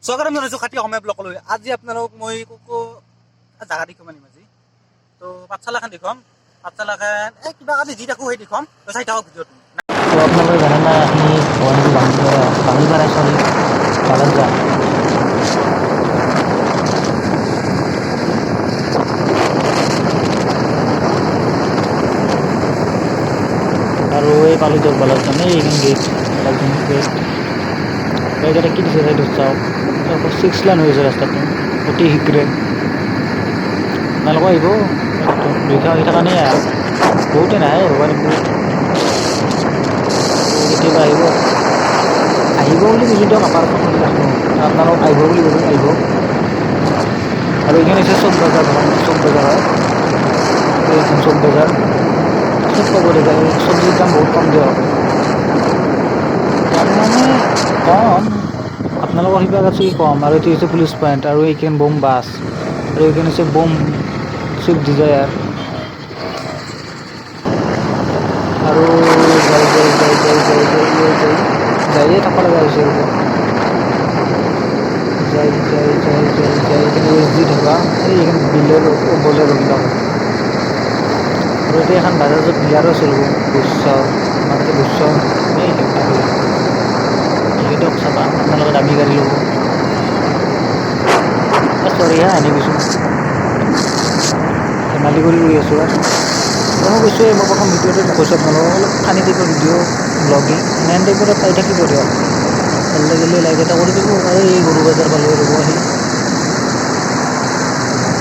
স্বাগতম জনাইছোঁ খাটি অসমীয়া ব্লগলৈ। আজি আপোনালোকক মই জাগা দেখুৱাম আনিম আজি। তো পাঠশালাখন দেখুৱাম। পাঠশালাখন কিবা আমি যি দেখোঁ সেই দেখুৱাম। চাই থাকক ভিডিঅ'টো। তো আপোনালোকে জানে না আমি গুৱাহাটী বাঙিপাৰা চলি বালাত যাম। আৰু এই পালোঁ দিয়ক বালাত যাম। এইখন গেট একদম গেট গাড়ীকেইটা কি দিছে চাইডত চাওক। 6 লাইন হৈ আছে ৰাস্তাটো অতি শীঘ্ৰে। আপোনালোকে আহিব দুইখন আহি থকা নাই আৰু বহুতে নাহে ভবা নেকি কেতিয়াবা আহিব বুলি কৈছোঁ দিয়ক। আপাৰখন বুলি ৰাখোঁ আপোনালোক আহিব বুলি কৈছোঁ আহিব। আৰু এইখন হৈছে চক বজাৰ চক বজাৰ হয়। এইখন চক বজাৰ চব পাব দিয়ক। চব্জিৰ দাম বহুত কম দিয়ক। কম মানে কম আপোনালোকৰ সিবাগ আছে কি কম। আৰু এইটো হৈছে পুলিচ পইণ্ট আৰু এইখন বোম বাছ আৰু এইখন হৈছে বোম চুইফ্ট ডিজায়াৰ। আৰু যায়ে থাকিব লগা হৈছে ৰ'ব। এইখিনি এছ জি ধাবা এইখন বিলৰ বজাৰবিলাকত। আৰু এতিয়া এখন বাজাজত ডিলাৰো আছে ৰ'ব। বৈশ্য আমাৰ তাতে বৈশ্য এইখন পালোঁ দিয়ক চাবা। আপোনালোকে দামী গাড়ী ল'ব। চৰি হা আনি গৈছোঁ ধেমালি কৰি আছোঁ আৰু মই কৈছোঁ মই প্ৰথম ভিডিঅ'তে কৈছোঁ আপোনালোকক অলপ ফানী টাইপৰ ভিডিঅ' ব্লগিং এনেহেন টাইপৰে পাই থাকিব দিয়ক। ভাল লাগিলে লাইক এটা কৰি দিব। আৰু এই গৰু বজাৰ পালোঁৱে ৰ'ব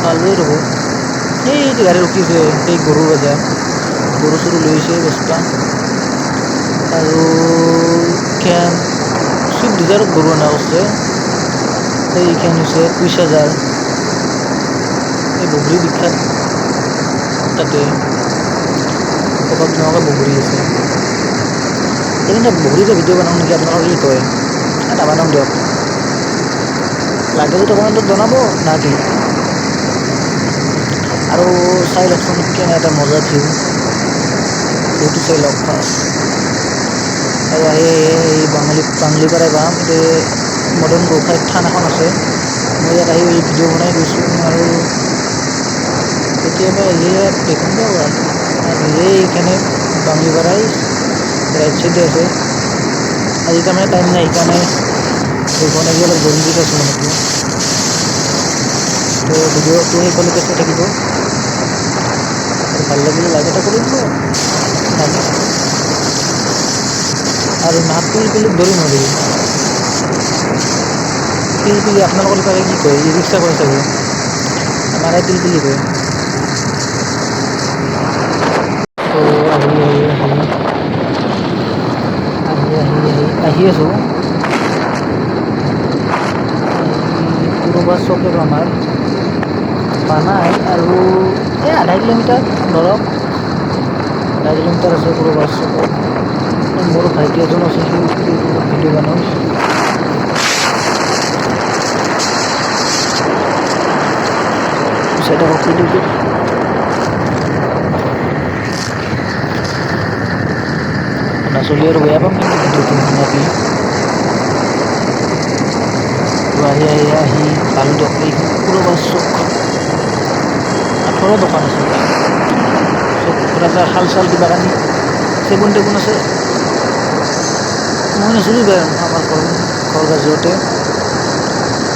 পালোঁৱে ৰ'ব। এই গাড়ী ৰখিছে সেই গৰু বজাৰ গৰু চৰু লৈ আহিছে বেচবা। আৰু এইখন চুইফ্ট ডিজায়াৰত গৰু অনা কৰিছে। এইখন হৈছে 21,000 এই বগৰী বিখ্যাত তাতে ক'ৰবাত নহ'লে বগৰী আছে। এইখিনিতে বগৰীৰে ভিডিঅ' বনাওঁ নেকি আপোনালোকে কি কয়? নাবনাওঁ দিয়ক। লাগে যদি কমেণ্টত জনাব না কি। আৰু চাই লওকচোন কেনে এটা মজা ভিউটো চাই লওক ফাৰ্ষ্ট। আৰু এই বাঙালীপাৰাই পাম এতিয়া মদন গোঁসাই থান এখন আছে। মই ইয়াত আহি এই ভিডিঅ' বনাই গৈছোঁ আৰু কেতিয়াবা আহিলে দেখোন দিয়ক আৰু এইখানে বাঙালীপাৰাই ৰাইট চাইডে আছে। আজি তাৰমানে টাইম নাই সেইকাৰণে দেখুৱাই আজি অলপ জল্দিত আছোঁ মানে কি। তো ভিডিঅ'টো শেষলৈকে চাই থাকিব আৰু ভাল লাগিলে লাইক এটা কৰি দিব লাগে। আৰু মাত পিলিপিলিক ধৰি নধৰি পিলপিলি আপোনালোকৰ ইফালে কি কয়? ই ৰিক্সা কয় চাগে। আমাৰ এই পিলপিলি কয়। তো আহি আছোঁ। পুৰবা চক আৰু আমাৰ বানাই আৰু এই আধা কিলোমিটাৰ ধৰক। আধা কিলোমিটাৰ আছে পুৰবা চকত। মোৰ ভাইটি এজন আছে সি ইউটিউবত ভিডিঅ' বনাই। চাই থাকক ভিডিঅ'টো। নচলি আৰু বেয়া পাম কিন্তু ভিডিঅ'টো নাকি। তো আহি পালোঁ দিয়ক এইখন পুৰবা চক। 18 দোকান আছে ইয়াত। চব ৰাজাৰ শাল চাল কিবা কানি চেগুন টেগুন আছে। মই নাছিলোঁ এইবাৰ আমাৰ ঘৰ গাজুৱাতে।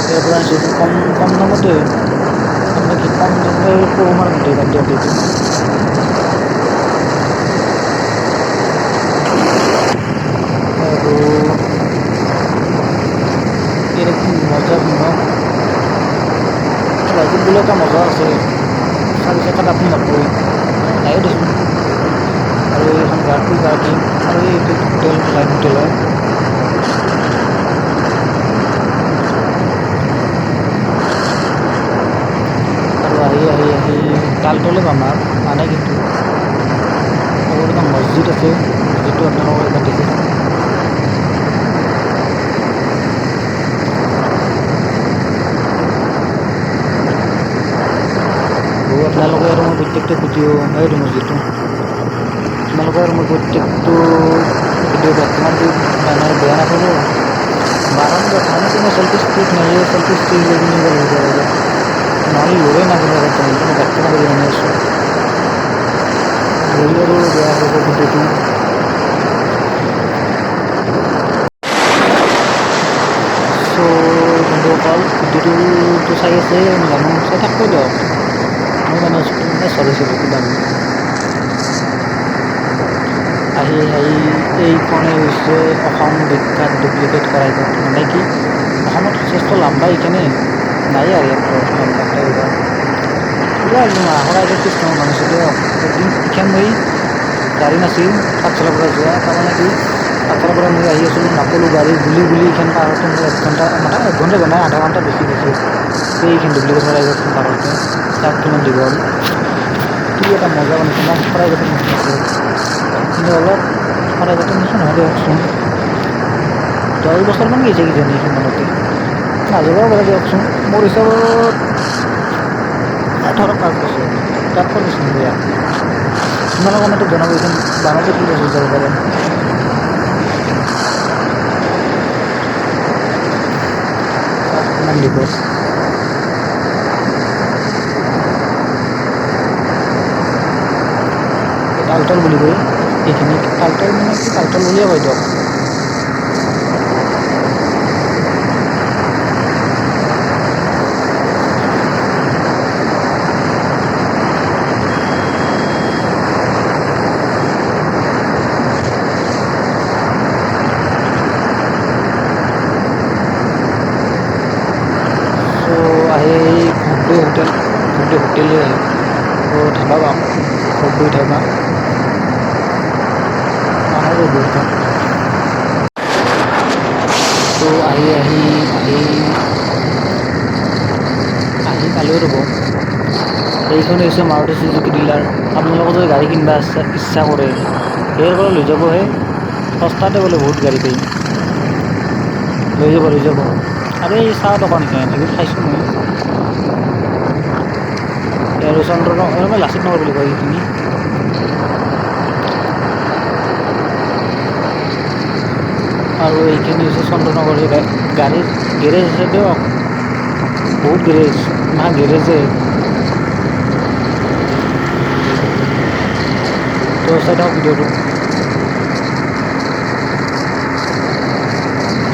ইয়াৰ পৰা আনিছোঁ কম দামতে তাৰমানে কি কম দামতে সৰু মাৰ গোটেই বাদ দিয়ক এইটো। আৰু ইয়াৰে কি মজা ন বাইকত গ'লে এটা মজা আছে। 4 চকাত আপুনি নপৰে নায়ে দেচোন। আৰু এইখন পাৰ্কিং আৰু এইটো হোটেল লাইন হোটেল হয়। আৰু আহি তালতলে পাম আৰু মানে কিন্তু লগৰ এটা মছজিদ আছে। মছজিদটো আপোনালোকক এবাৰ দেখি থাকক। আপোনালোকে আৰু মই প্ৰত্যেকটো ভিডিঅ' সেইটো মছজিদটো আপোনালোকে আৰু মই প্ৰত্যেকটো ভিডিঅ' বৰ্তমান দি মানে বেয়া নাপাব। বারান্দা থানে কোনো সেলফি স্টিক নেই সেলফি স্টিক লেগে নিয়ে গেল নাহলে লড়ে না গেলে দেখতে না গেলে নিয়ে এসো গড়িয়ারও দেওয়া হয়ে যাবে ভিডিওটি সো বন্ধুসকল ভিডিঅ'টো চাই আছে জানো চাই থাকব দিয়ক মই মানে চলাইছিলোঁ কিবা আহি এইখনেই হৈছে অসম বিখ্যাত ডুপ্লিকেট শৰাইঘাট মানে কি অসমত যথেষ্ট লাম্বা এইখানে নাই আৰু ইয়াত লাম্বা শৰাইঘাট পুৰা একদম শৰাইঘাট কৃষ্ণ মানিছোঁ দিয়ক একদিন এইখান মই গাড়ী নাছিল পাঠশালাৰ পৰা যোৱা তাৰমানে কি পাঠশালাৰ পৰা মই আহি আছিলোঁ নাপালোঁ গাড়ী গুলি এইখান পাৰ হওঁতে মোৰ 1 ঘণ্টা মানে 1 ঘণ্টা বনাই আধা ঘণ্টা বেছি গৈছে এইখান ডুপ্লিকেট শৰাইঘাটখন পাৰ হওঁতে তাক কিমান দীঘল কি এটা মজা বনাইছে না শৰাইঘাটৰ নিচিনা আছে কিন্তু অলপ শৰাইঘাটৰ নিচিনা নহয় দিয়কচোন 10 বছৰমান গৈছে কিজানি সিমানতে নাযাবও পাৰে দিয়কচোন মোৰ হিচাপত ধৰক 5 বছৰ তাতকৈ বেছি বেয়া আপোনালোকে আমাৰতো জনাব এইখন বানতে কি বছৰ যাব পাৰে কিমান দিব তালতল বুলি কয় এইখিনি তালতল মানে কি তালতল বুলিয়ে কয় দিয়ক হোটেলে ধাবা পাম খুব ধাবা মানুহৰ বহুত তো আহি পালেও ৰ'ব এইখন হৈছে মাৰুতি চুজুকি ডিলাৰ আপোনালোকৰ যদি গাড়ী কিনিব ইচ্ছা কৰে ইয়াৰ পৰা লৈ যাবহে সস্তাতে বোলে বহুত গাড়ী পায় লৈ যাব আৰু এই চাহ দোকান এইবোৰ খাইছোঁ মই আৰু চন্দ্ৰনগৰ লাচিত নগৰ বুলি কয় এইখিনি আৰু এইখিনি হৈছে চন্দ্ৰনগৰ গাড়ীৰ গেৰেজ আছে দিয়ক বহুত গেৰেজ নহয় গেৰেজে তো চাই থাকক ভিডিঅ'টো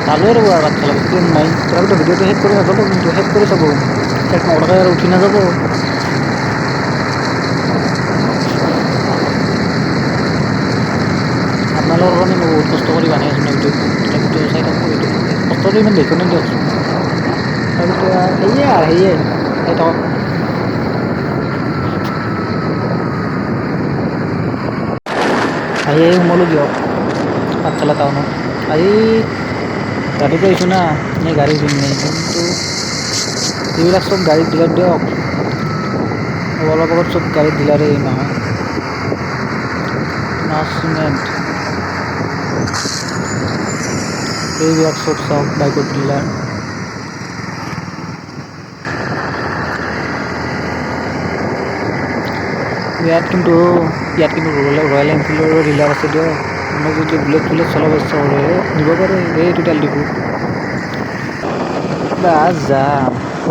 ভালোই ৰ'ব আৰু বাচ্ছা লাগে ট্ৰেইন নাই তথাপিতো ভিডিঅ'টো শেষ কৰি নাযাব কিন্তু শেষ কৰি চাব শেষ নকৰাকৈ আৰু উঠি নাযাব আপোনালোকৰ কাৰণে মই বহুত কষ্ট কৰি বানাই আছোঁ ভিডিঅ'টো তথাপিতো চাই থাকোঁ ভিডিঅ'টো কষ্টটো ইমান দেখোঁ নে দিয়কচোন তথাপিতো সেয়ে চাই থাকক আহি সোমালোঁ দিয়ক পাঠশালা টাউনত আজি ৰাতিপুৱা আহিছোঁ না এই গাড়ী কিনি নাই কিন্তু এইবিলাক চব গাড়ীত ডিলাৰ দিয়ক অলপ আগত চব গাড়ীত ডিলাৰে এই মাহত চিমেণ্ট এইবিলাক চব চাওক বাইকৰ ডিলাৰ ইয়াত কিন্তু ৰয়েল এনফিল্ডৰো ডিলাৰ আছে দিয়ক মই যদি বুলেট চলাব ইচ্ছা কৰে দিব পাৰে এইটো তেল ডিপু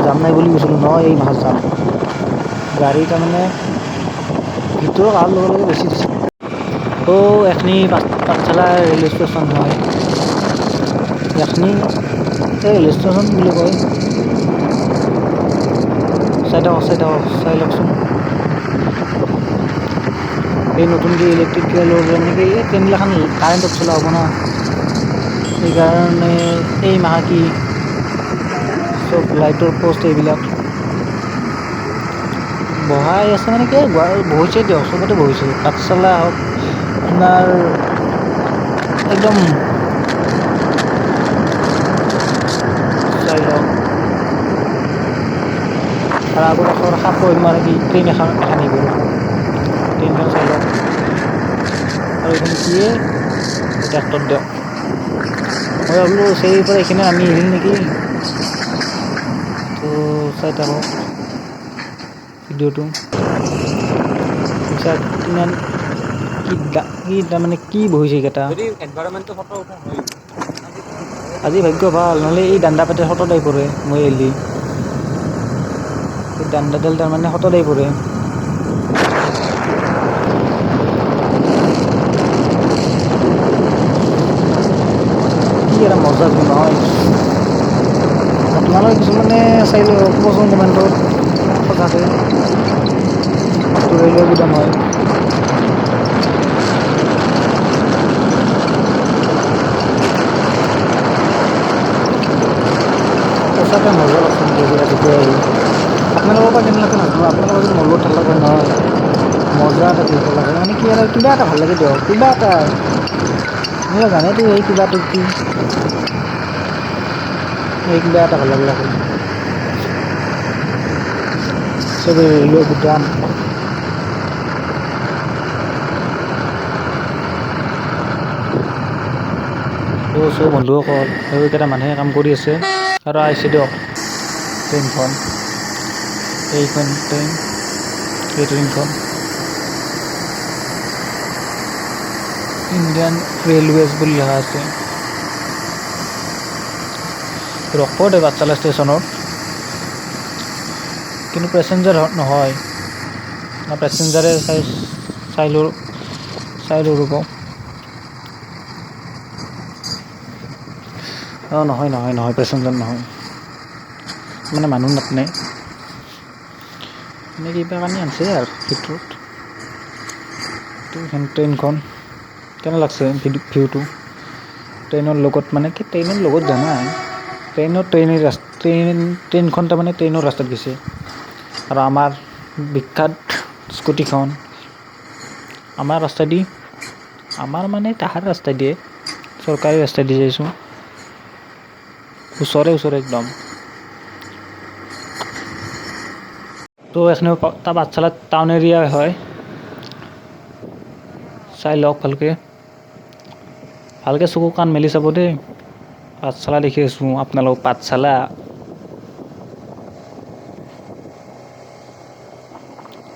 যাম নাই বুলি কৈছিলোঁ ন এই মাহত যাম গাড়ী তাৰমানে ভিতৰৰ অহাৰ লগে লগে বেছি দিছে এখনি পাঠশালা ৰেলৱে ষ্টেচন হয় এখনি ৰেলৱে ষ্টেচন বুলি কয় চাই লওকচোন এই নতুনকৈ ইলেক্ট্ৰিক ট্ৰেইনৰ যেনেকৈ এই ট্ৰেইনগিলাখন কাৰেণ্টত চলা হ'ব না সেইকাৰণে এই মাহ কি চব লাইটৰ পোষ্ট এইবিলাক বহাই আছে মানে কি বহিছে দিয়ক চবতে বহিছে পাঠশালা হওক আপোনাৰ একদম চাই লওক আৰু আগত এখন সাপৰ মানে কি ট্ৰেইন এখন আহিব ট্ৰেইনখন চাই লওক আৰু এইখিনি কিয়ে ট্ৰেক্টৰ দিয়ক মই ভাবিলোঁ চেৰিৰ পৰা এইখিনি আমি আহিল নেকি তো চাই থাকক ভিডিঅ'টো কিমান কি তাৰমানে কি বহিছে এইকেইটা যদি এনভাইৰনমেণ্টৰ ফটো উঠা হয় আজি ভাগ্য ভাল, নহ'লে এই দাণ্ডা পাতে সততাই পৰে মই এলি। এই দাণ্ডাডাল তাৰমানে সততাই পৰে। কি এটা মজা ভিউ নহয়। আপোনালোকে কিছুমানে চাই ক'বচোন কমেণ্টত সঁচাকৈ ৰেলৱে গুদাম হয়। সঁচাকৈ মজা লাগছে কিন্তু আজি ৰাতিপুৱাই আহি। আপোনালোকৰ পৰা কেনে লাগছে নাজানো, আপোনালোকৰ যদি মোৰ লগত ভাল লাগে নহয় মজা এটা ভিউ লাগে মানে কি আৰু কিবা এটা ভাল লাগে দিয়ক, কিবা এটা আপোনালোকে জানেতো এই কিবাটো কি, এই কিবা এটা ভাল লাগে লাগে চবেই ৰেলৱে গুদাম। চ' বন্ধুসকল সেইকেইটা মানুহে কাম কৰি আছে আৰু আহিছে দিয়ক ট্ৰেইনখন, এইখন ট্ৰেইন, এই ট্ৰেইনখন ইণ্ডিয়ান ৰেলৱেজ বুলি লিখা আছে। ৰকত বাটচালা ষ্টেচনত, কিন্তু পেচেঞ্জাৰ নহয় না, পেচেঞ্জাৰে চাই ৰ'ব। অঁ নহয় নহয় নহয়, পেচেঞ্জাৰ নহয়, মানে মানুহ নাটনে মানে কিবা কানি আনিছে আৰু ভিতৰত। ট্ৰেইনখন কেনে লাগছে ভিউটো ট্ৰেইনৰ লগত, মানে কি ট্ৰেইনৰ লগত জানাই ট্ৰেইনখন তাৰমানে ট্ৰেইনৰ ৰাস্তাত গৈছে আৰু আমাৰ বিখ্যাত স্কুটিখন আমাৰ ৰাস্তা দি, আমাৰ মানে তাহাৰ ৰাস্তা দিয়ে, চৰকাৰী ৰাস্তা দি যাইছোঁ, ওচৰে একদম। তো এখানে পাঠশালা টাউন এৰিয়া হয়, চাই লওক ভালকৈ চকু কাণ মেলি চাব দেই। পাঠশালা দেখি আছোঁ, আপোনালোক পাঠশালা।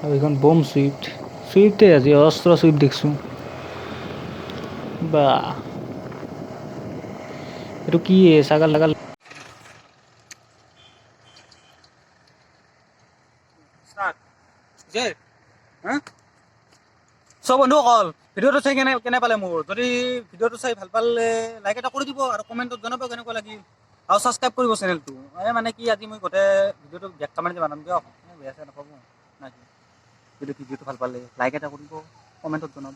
আৰু এইখন বম চুইফ্টে আজি অস্ত্ৰ চুইফ্ট দেখিছোঁ বা, এইটো কি ছাগাল লাগাল চ' বন্ধুসকল ভিডিঅ'টো চাই কেনে পালে মোৰ, যদি ভিডিঅ'টো চাই ভাল পালে লাইক এটা কৰি দিব আৰু কমেণ্টত জনাব কেনেকুৱা লাগিল, আৰু ছাবস্ক্ৰাইব কৰিব চেনেলটো। মানে কি আজি মই গোটেই ভিডিঅ'টো বেক কামেণ্ট বনাম দিয়ক, বেয়া চেয়া নাপাব না কি। যদি ভিডিঅ'টো ভাল পালে লাইক এটা কৰিব, কমেণ্টত জনাব।